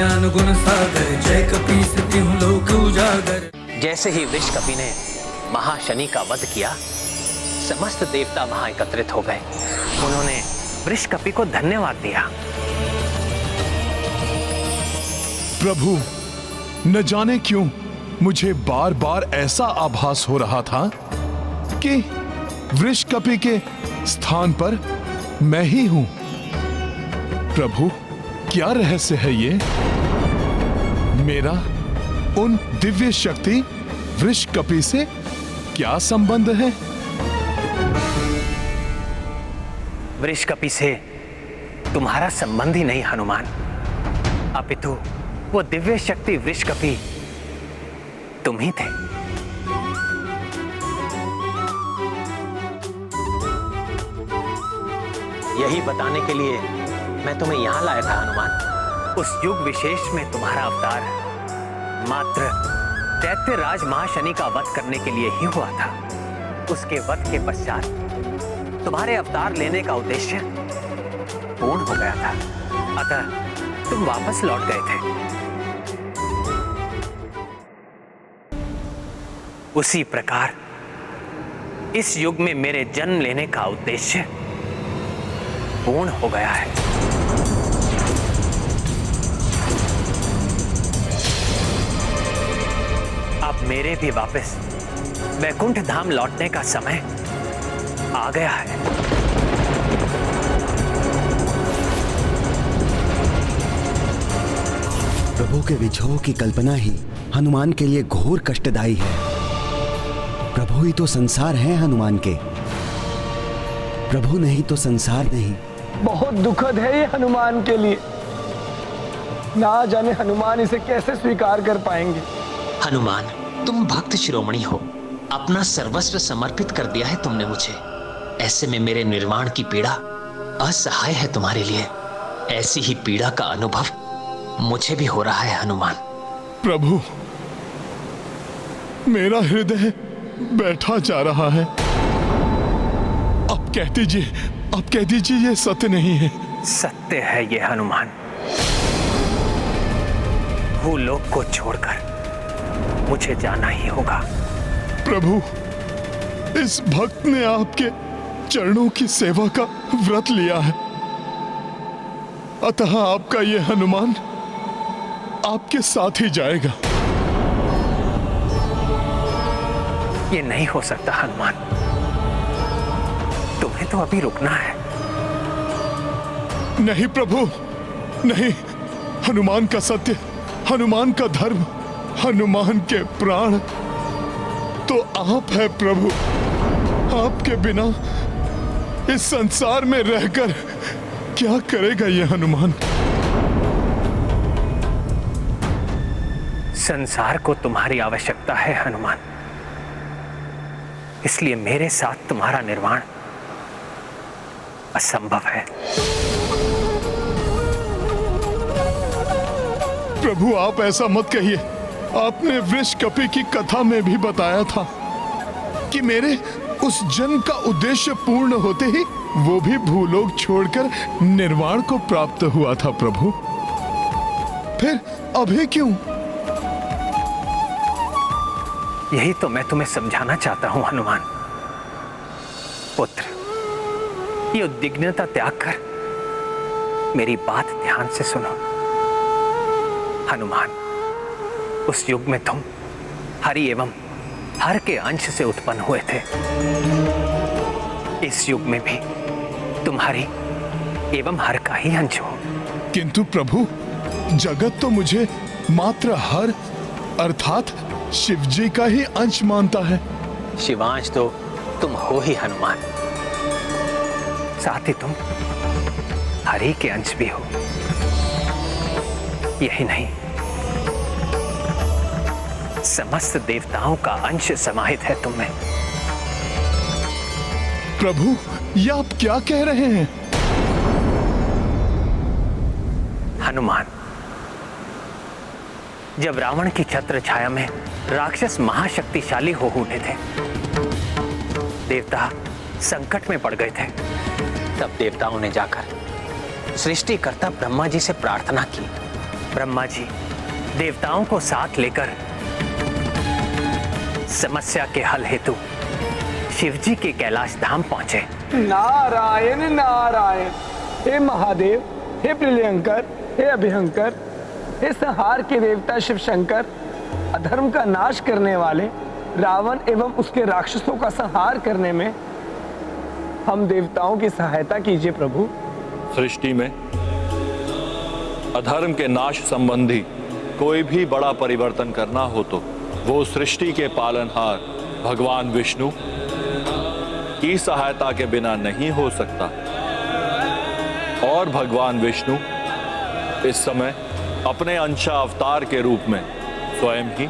ज्ञान गुण सागर, जय कपीस तिहुँ लोक उजागर। जैसे ही वृषकपि ने महाशनि का वध किया, समस्त देवता वहां एकत्रित हो गए। उन्होंने वृषकपि को धन्यवाद दिया। प्रभु, न जाने क्यों मुझे बार बार ऐसा आभास हो रहा था कि वृषकपि के स्थान पर मैं ही हूं। प्रभु, क्या रहस्य है ये? मेरा उन दिव्य शक्ति वृषकपि से क्या संबंध है? वृषकपि से तुम्हारा संबंध ही नहीं हनुमान, अपितु वो दिव्य शक्ति वृषकपि तुम ही थे। यही बताने के लिए मैं तुम्हें यहां लाया था हनुमान। उस युग विशेष में तुम्हारा अवतार मात्र दैत्य राज महाशनि का वध करने के लिए ही हुआ था। उसके वध के पश्चात तुम्हारे अवतार लेने का उद्देश्य पूर्ण हो गया था, अतः तुम वापस लौट गए थे। उसी प्रकार इस युग में मेरे जन्म लेने का उद्देश्य पूर्ण हो गया है। अब मेरे भी वापस वैकुंठ धाम लौटने का समय आ गया है। प्रभु के विछोह की कल्पना ही हनुमान के लिए घोर कष्टदायी है। प्रभु ही तो संसार है हनुमान के, प्रभु नहीं तो संसार नहीं। बहुत दुखद है ये हनुमान के लिए, ना जाने हनुमान इसे कैसे स्वीकार कर पाएंगे। हनुमान, तुम भक्त शिरोमणि हो, अपना सर्वस्व समर्पित कर दिया है तुमने मुझे। ऐसे में मेरे निर्वाण की पीड़ा असहाय है तुम्हारे लिए। ऐसी ही पीड़ा का अनुभव मुझे भी हो रहा है हनुमान। प्रभु, मेरा हृदय बैठा जा रहा है। अब कह दीजिए ये सत्य नहीं है। सत्य है ये हनुमान। भूलोक को छोड़कर मुझे जाना ही होगा। प्रभु, इस भक्त ने आपके चरणों की सेवा का व्रत लिया है, अतः आपका ये हनुमान आपके साथ ही जाएगा। ये नहीं हो सकता हनुमान, तुम्हें तो अभी रुकना है। नहीं प्रभु, नहीं। हनुमान का सत्य, हनुमान का धर्म, हनुमान के प्राण तो आप है प्रभु। आपके बिना इस संसार में रहकर क्या करेगा ये हनुमान? संसार को तुम्हारी आवश्यकता है हनुमान, इसलिए मेरे साथ तुम्हारा निर्वाण असंभव है। प्रभु, आप ऐसा मत कहिए। आपने वृषकपि की कथा में भी बताया था कि मेरे उस जन्म का उद्देश्य पूर्ण होते ही वो भी भूलोक छोड़कर निर्वाण को प्राप्त हुआ था। प्रभु, फिर अभी क्यों? यही तो मैं तुम्हें समझाना चाहता हूं हनुमान। पुत्र, ये उद्विग्नता त्याग कर मेरी बात ध्यान से सुनो। हनुमान, उस युग में तुम हरि एवं हर के अंश से उत्पन्न हुए थे। इस युग में भी तुम हरि एवं हर का ही अंश हो। किंतु प्रभु, जगत तो मुझे मात्र हर अर्थात शिव जी का ही अंश मानता है। शिवांश तो तुम हो ही हनुमान, साथ ही तुम हरि के अंश भी हो। यही नहीं, समस्त देवताओं का अंश समाहित है तुम में। प्रभु, ये आप क्या कह रहे हैं? हनुमान, जब रावण की छत्र छाया में राक्षस महाशक्तिशाली हो उठे थे, देवता संकट में पड़ गए थे, तब देवताओं ने जाकर सृष्टिकर्ता ब्रह्मा जी से प्रार्थना की ब्रह्मा जी देवताओं को साथ लेकर समस्या के हल हेतु शिवजी के कैलाश धाम पहुंचे। नारायण नारायण। हे महादेव, हे प्रलयंकर, हे अभिहंकर, हे संहार के देवता शिव शंकर, अधर्म का नाश करने वाले रावण एवं उसके राक्षसों का संहार करने में हम देवताओं की सहायता कीजिए प्रभु। सृष्टि में अधर्म के नाश संबंधी कोई भी बड़ा परिवर्तन करना हो तो वो सृष्टि के पालनहार भगवान विष्णु की सहायता के बिना नहीं हो सकता। और भगवान विष्णु इस समय अपने अंशा अवतार के रूप में स्वयं ही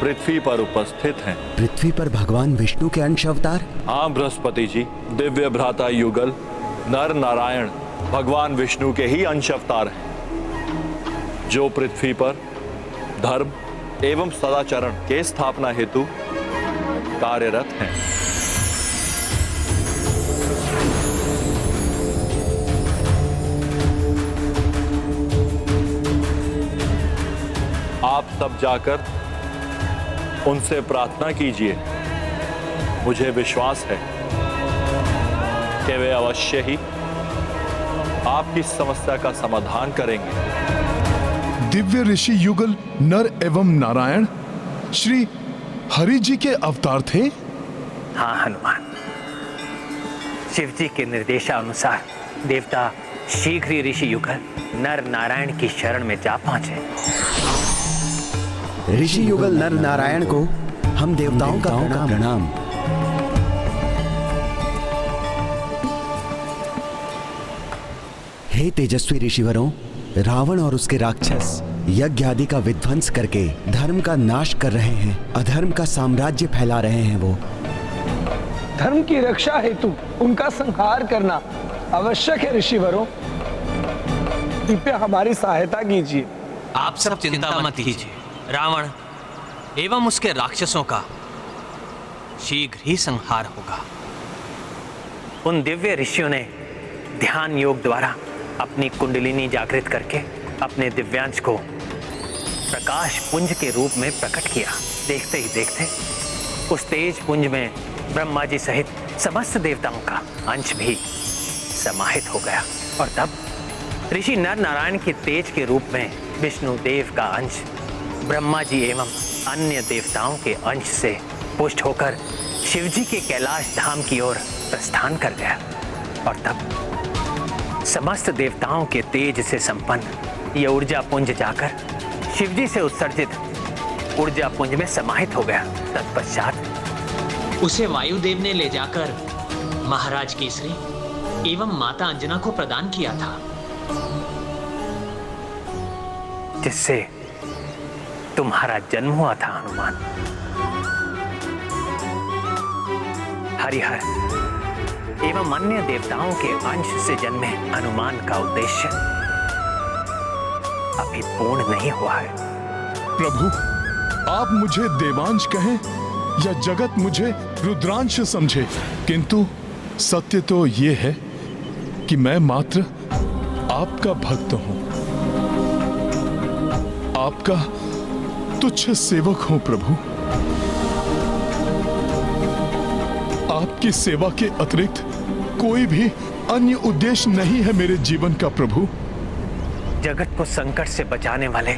पृथ्वी पर उपस्थित हैं। पृथ्वी पर भगवान विष्णु के अंश अवतार? हाँ बृहस्पति जी, दिव्य भ्राता युगल नर नारायण भगवान विष्णु के ही अंश अवतार हैं, जो पृथ्वी पर धर्म एवं सदाचरण के स्थापना हेतु कार्यरत हैं। आप सब जाकर उनसे प्रार्थना कीजिए। मुझे विश्वास है कि वे अवश्य ही आपकी समस्या का समाधान करेंगे। दिव्य ऋषि युगल नर एवं नारायण श्री हरि जी के अवतार थे। हाँ हनुमान, शिवजी के निर्देशानुसार देवता शीघ्र ही ऋषि युगल नर नारायण की शरण में जा पहुंचे। ऋषि युगल नर नारायण को हम देवताओं का प्रणाम। हे तेजस्वी ऋषिवरों, रावण और उसके राक्षस यज्ञ आदि का विध्वंस करके धर्म का नाश कर रहे हैं, अधर्म का साम्राज्य फैला रहे हैं। वो धर्म की रक्षा हेतु उनका संहार करना आवश्यक है। ऋषिवरों, कृपया हमारी सहायता कीजिए। आप सब चिंता मत कीजिए, रावण एवं उसके राक्षसों का शीघ्र ही संहार होगा। उन दिव्य ऋषियों ने ध्यान योग द्वारा अपनी कुंडलिनी जागृत करके अपने दिव्यांश को प्रकाश पुंज के रूप में प्रकट किया। देखते ही देखते उस तेज पुंज में ब्रह्मा जी सहित समस्त देवताओं का अंश भी समाहित हो गया। और तब ऋषि नर नारायण के तेज के रूप में विष्णु देव का अंश ब्रह्मा जी एवं अन्य देवताओं के अंश से पुष्ट होकर शिवजी के कैलाश धाम की ओर प्रस्थान कर गया। और तब समस्त देवताओं के तेज से संपन्न यह ऊर्जा पुंज जाकर शिवजी से उत्सर्जित ऊर्जा पुंज में समाहित हो गया। तत्पश्चात उसे वायुदेव ने ले जाकर महाराज केसरी एवं माता अंजना को प्रदान किया था, जिससे तुम्हारा जन्म हुआ था हनुमान। हरिहर एवं अन्य देवताओं के अंश से जन्मे हनुमान का उद्देश्य अभी पूर्ण नहीं हुआ है। प्रभु, आप मुझे देवांश कहें या जगत मुझे रुद्रांश समझे, किंतु सत्य तो ये है कि मैं मात्र आपका भक्त हूं, आपका तुच्छ सेवक हूं प्रभु। आपकी सेवा के अतिरिक्त कोई भी अन्य उद्देश्य नहीं है मेरे जीवन का प्रभु। जगत को संकट से बचाने वाले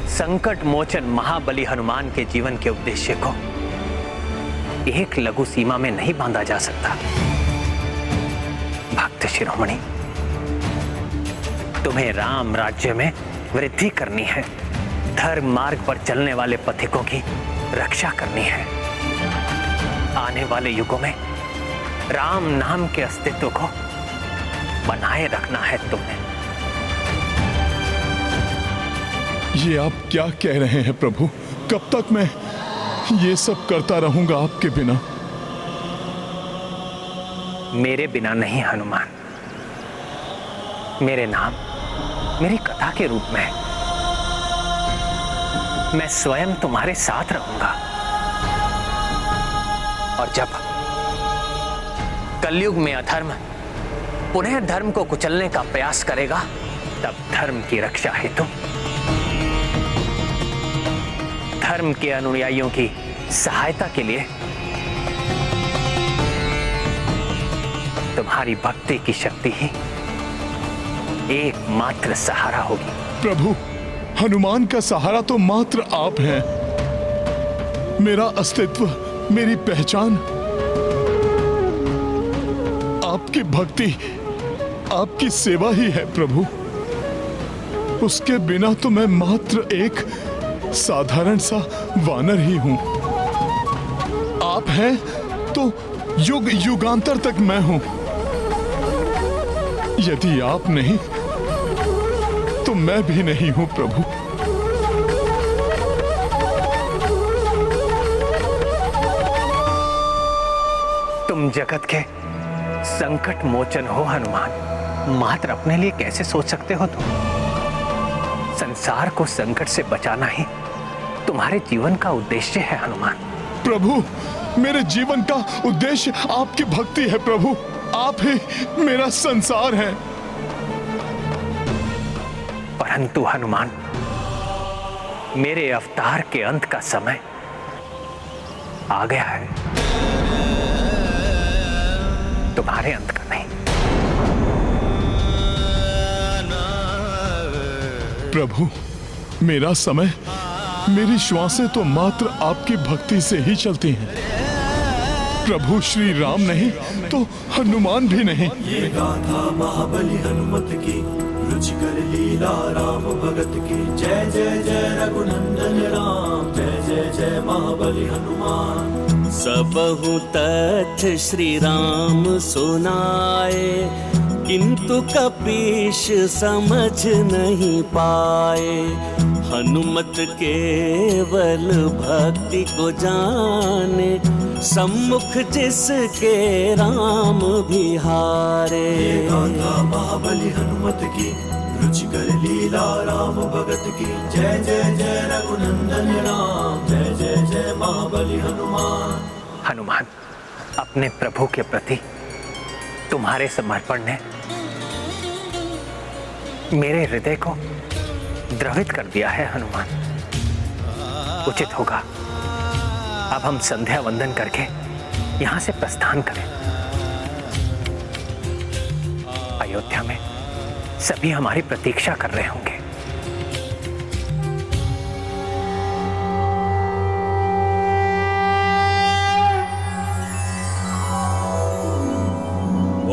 संकट मोचन महाबली हनुमान के जीवन के उद्देश्य को एक लघु सीमा में नहीं बांधा जा सकता। भक्त शिरोमणि, तुम्हें राम राज्य में वृद्धि करनी है, धर्म मार्ग पर चलने वाले पथिकों की रक्षा करनी है। आने वाले युगों में राम नाम के अस्तित्व को बनाए रखना है तुम्हें। ये आप क्या कह रहे हैं प्रभु? कब तक मैं ये सब करता रहूंगा आपके बिना? मेरे बिना नहीं हनुमान, मेरे नाम मेरी कथा के रूप में मैं स्वयं तुम्हारे साथ रहूंगा। और जब कलयुग में अधर्म पुनः धर्म को कुचलने का प्रयास करेगा, तब धर्म की रक्षा हेतु, धर्म के अनुयायियों की सहायता के लिए तुम्हारी भक्ति की शक्ति ही एकमात्र सहारा होगी। प्रभु, हनुमान का सहारा तो मात्र आप हैं। मेरा अस्तित्व, मेरी पहचान आपकी भक्ति, आपकी सेवा ही है प्रभु। उसके बिना तो मैं मात्र एक साधारण सा वानर ही हूं। आप हैं तो युग युगांतर तक मैं हूं। यदि आप नहीं तो मैं भी नहीं हूं प्रभु। तुम जगत के संकट मोचन हो हनुमान, मात्र अपने लिए कैसे सोच सकते हो तुम? संसार को संकट से बचाना ही तुम्हारे जीवन का उद्देश्य है हनुमान। प्रभु, मेरे जीवन का उद्देश्य आपकी भक्ति है प्रभु। आप ही मेरा संसार है। परंतु हनुमान, मेरे अवतार के अंत का समय आ गया है, तुम्हारे अंत का नहीं। प्रभु, मेरा समय, मेरी श्वासें तो मात्र आपकी भक्ति से ही चलती हैं। प्रभु श्री राम नहीं तो हनुमान भी नहीं। ये गाथा महाबली हनुमत की, रुचिकर लीला राम भगत की। जय जय जय रघुनंदन राम, जय जय जय महाबली हनुमान। सबहु तथ्य श्री राम सुनाए, किंतु कपीश समझ नहीं पाए। हनुमत केवल भक्ति को जाने, सम्मुख जिसके राम भी हारे। ये गाथा महाबली हनुमत की, रुचिकर लीला राम भगत की। जय जय जय रघुनंदन राम, जय जय जय महाबली हनुमान। हनुमान, अपने प्रभु के प्रति तुम्हारे समर्पण ने मेरे हृदय को द्रवित कर दिया है हनुमान। उचित होगा अब हम संध्या वंदन करके यहां से प्रस्थान करें। अयोध्या में सभी हमारी प्रतीक्षा कर रहे होंगे।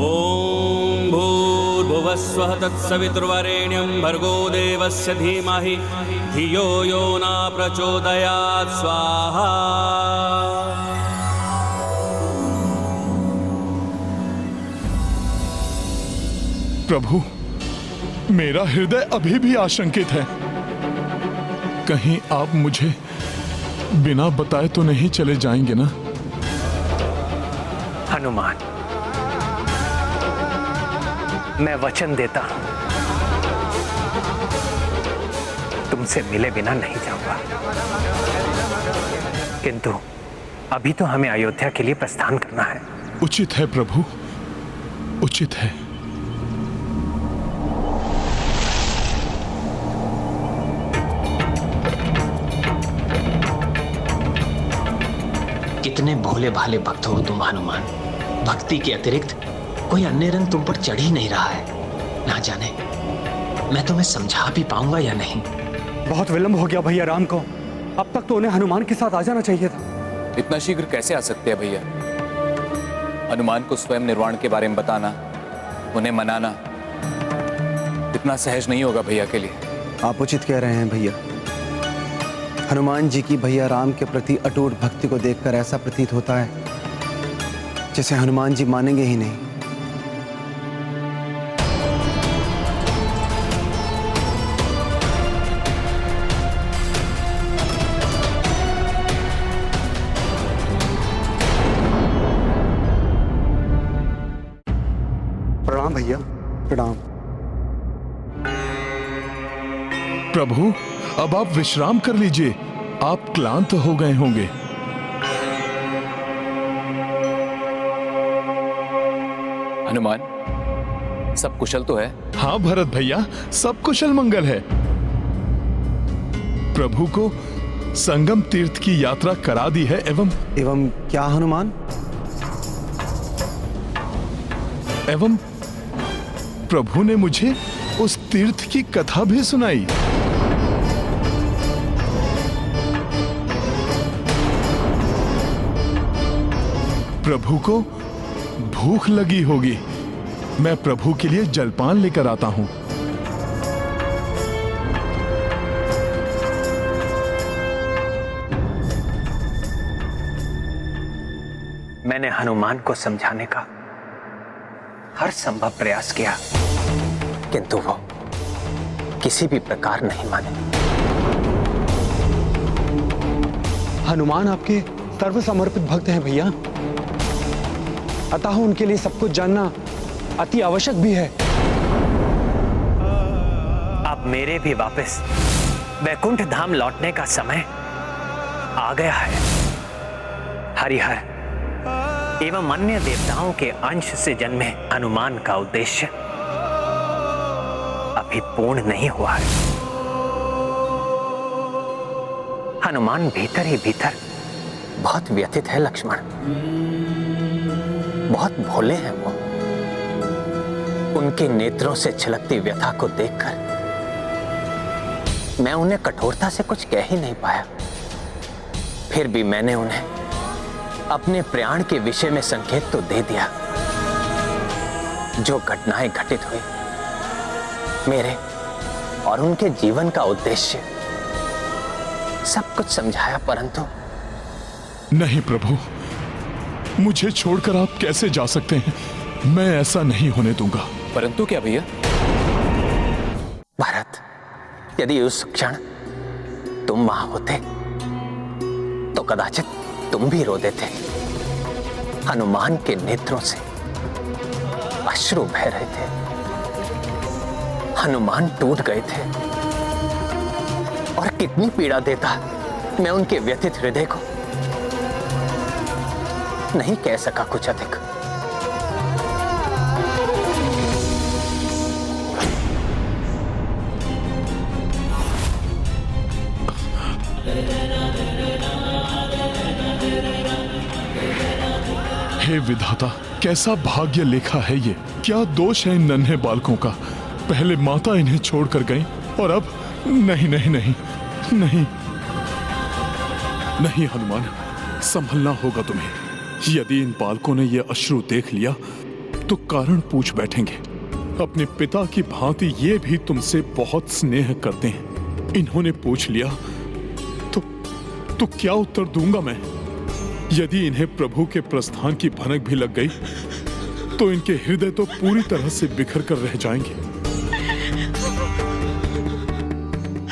ओम भूर्भुवस्वः तत्सवितुर्वरेण्यं भर्गो देवस्य धीमहि धियो यो न प्रचोदयात्। स्वाहा। प्रभु, मेरा हृदय अभी भी आशंकित है। कहीं आप मुझे बिना बताए तो नहीं चले जाएंगे ना? हनुमान, मैं वचन देता हूं, तुमसे मिले बिना नहीं जाऊंगा। किंतु अभी तो हमें अयोध्या के लिए प्रस्थान करना है। उचित है प्रभु, उचित है। कितने भोले भाले भक्त हो तुम हनुमान। भक्ति के अतिरिक्त कोई अन्य रंग तुम पर चढ़ ही नहीं रहा है। ना जाने मैं तुम्हें समझा भी पाऊंगा या नहीं। बहुत विलंब हो गया भैया राम को। अब तक तो उन्हें हनुमान के साथ आ जाना चाहिए था। इतना शीघ्र कैसे आ सकते हैं भैया? हनुमान को स्वयं निर्वाण के बारे में बताना, उन्हें मनाना इतना सहज नहीं होगा भैया के लिए। आप उचित कह रहे हैं भैया। हनुमान जी की भैया राम के प्रति अटूट भक्ति को देखकर ऐसा प्रतीत होता है जैसे हनुमान जी मानेंगे ही नहीं। प्रणाम भैया, प्रणाम। प्रभु, अब आप विश्राम कर लीजिए। आप क्लांत हो गए होंगे। हनुमान, सब कुशल तो है? हाँ भरत भैया, सब कुशल मंगल है। प्रभु को संगम तीर्थ की यात्रा करा दी है। एवं क्या हनुमान? एवं प्रभु ने मुझे उस तीर्थ की कथा भी सुनाई। प्रभु को भूख लगी होगी, मैं प्रभु के लिए जलपान लेकर आता हूं। मैंने हनुमान को समझाने का हर संभव प्रयास किया, किंतु वो किसी भी प्रकार नहीं माने। हनुमान आपके सर्व समर्पित भक्त हैं भैया, अतः उनके लिए सब कुछ जानना अति आवश्यक भी है। अब मेरे भी वापस वैकुंठ धाम लौटने का समय आ गया है। हरिहर एवं अन्य देवताओं के अंश से जन्मे हनुमान का उद्देश्य अभी पूर्ण नहीं हुआ है। हनुमान भीतर ही भीतर बहुत व्यथित है लक्ष्मण, बहुत भोले हैं वो। उनके नेत्रों से छलकती व्यथा को देखकर मैं उन्हें कठोरता से कुछ कह ही नहीं पाया। फिर भी मैंने उन्हें अपने प्राण के विषय में संकेत तो दे दिया। जो घटनाएं घटित हुई, मेरे और उनके जीवन का उद्देश्य, सब कुछ समझाया, परंतु नहीं प्रभु, मुझे छोड़कर आप कैसे जा सकते हैं? मैं ऐसा नहीं होने दूंगा। परंतु क्या भैया? भरत, यदि उस क्षण तुम वहां होते तो कदाचित तुम भी रो देते। हनुमान के नेत्रों से अश्रु बह रहे थे, हनुमान टूट गए थे, और कितनी पीड़ा देता मैं उनके व्यथित हृदय को। नहीं कह सका कुछ अधिक। हे विधाता, कैसा भाग्य लेखा है ये। क्या दोष है इन नन्हे बालकों का? पहले माता इन्हें छोड़कर गई और अब नहीं नहीं नहीं नहीं नहीं। हनुमान, संभलना होगा तुम्हें। यदि इन बालकों ने ये अश्रु देख लिया तो कारण पूछ बैठेंगे। अपने पिता की भांति ये भी तुमसे बहुत स्नेह करते हैं। इन्होंने पूछ लिया तो क्या उत्तर दूंगा मैं? यदि इन्हें प्रभु के प्रस्थान की भनक भी लग गई तो इनके हृदय तो पूरी तरह से बिखर कर रह जाएंगे।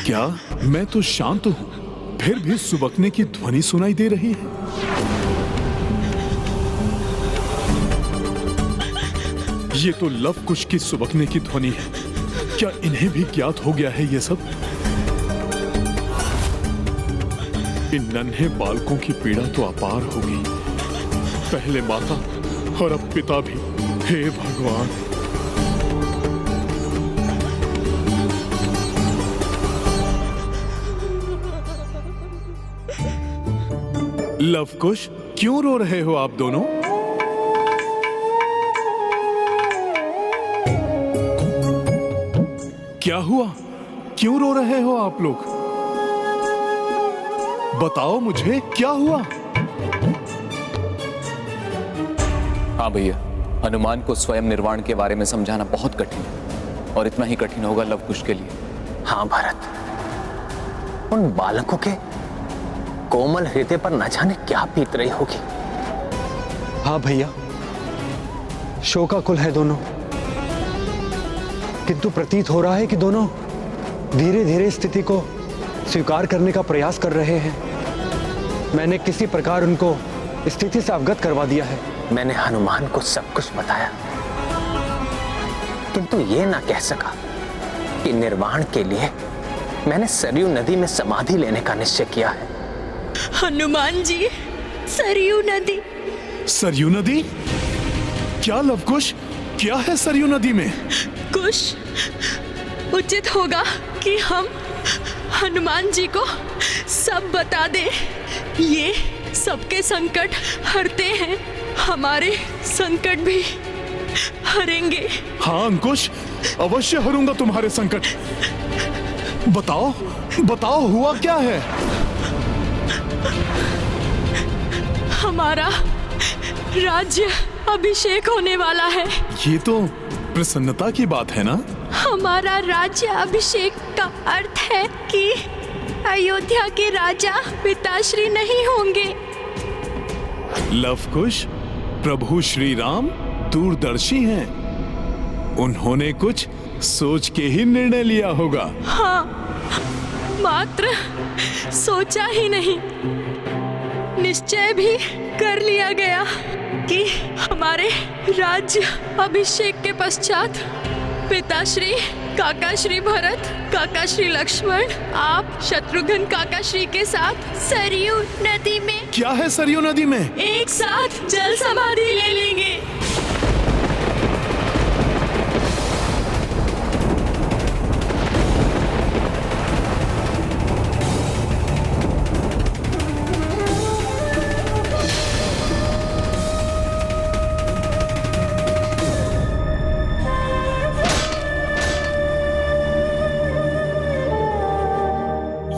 क्या मैं तो शांत हूं, फिर भी सुबकने की ध्वनि सुनाई दे रही है? ये तो लव कुश की सुबकने की ध्वनि है। क्या इन्हें भी ज्ञात हो गया है ये सब? इन नन्हे बालकों की पीड़ा तो अपार होगी। पहले माता और अब पिता भी। हे भगवान! लवकुश, क्यों रो रहे हो आप दोनों? क्या हुआ? क्यों रो रहे हो आप लोग? बताओ मुझे, क्या हुआ? हाँ भैया, हनुमान को स्वयं निर्वाण के बारे में समझाना बहुत कठिन है, और इतना ही कठिन होगा लवकुश के लिए। हाँ भरत, उन बालकों के कोमल हृदय पर न जाने क्या बीत रही होगी। हाँ भैया, शोकाकुल है दोनों, किंतु प्रतीत हो रहा है कि दोनों धीरे धीरे स्थिति को स्वीकार करने का प्रयास कर रहे हैं। मैंने किसी प्रकार उनको स्थिति से अवगत करवा दिया है। मैंने हनुमान को सब कुछ बताया, किंतु ये ना कह सका कि निर्वाण के लिए मैंने सरयू नदी में समाधि लेने का निश्चय किया है। हनुमान जी, सरयू नदी। सरयू नदी? क्या लवकुश, क्या है सरयू नदी में? कुछ उचित होगा कि हम हनुमान जी को सब बता दे। ये सबके संकट हरते हैं, हमारे संकट भी हरेंगे। हाँ अंकुश, अवश्य हरूंगा तुम्हारे संकट। बताओ बताओ, हुआ क्या है? हमारा राज्य अभिषेक होने वाला है। ये तो प्रसन्नता की बात है ना? हमारा राज्य अभिषेक का अर्थ है कि अयोध्या के राजा पिताश्री नहीं होंगे। लवकुश, प्रभु श्री राम दूरदर्शी हैं। उन्होंने कुछ सोच के ही निर्णय लिया होगा। हाँ, मात्र सोचा ही नहीं, निश्चय भी कर लिया गया कि हमारे राज्य अभिषेक के पश्चात पिताश्री, काका श्री भरत, काका श्री लक्ष्मण, आप शत्रुघ्न काका श्री के साथ सरयू नदी में। क्या है सरयू नदी में? एक साथ जल समाधि ले लेंगे।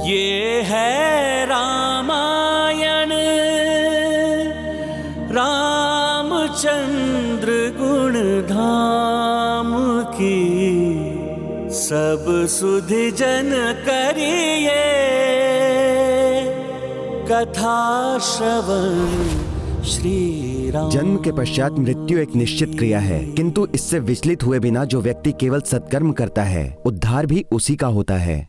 ये है रामायण, रामचंद्र गुण धाम की, सब सुधि जन करिए कथा श्रवण श्री राम। जन्म के पश्चात मृत्यु एक निश्चित क्रिया है, किंतु इससे विचलित हुए बिना जो व्यक्ति केवल सत्कर्म करता है, उद्धार भी उसी का होता है।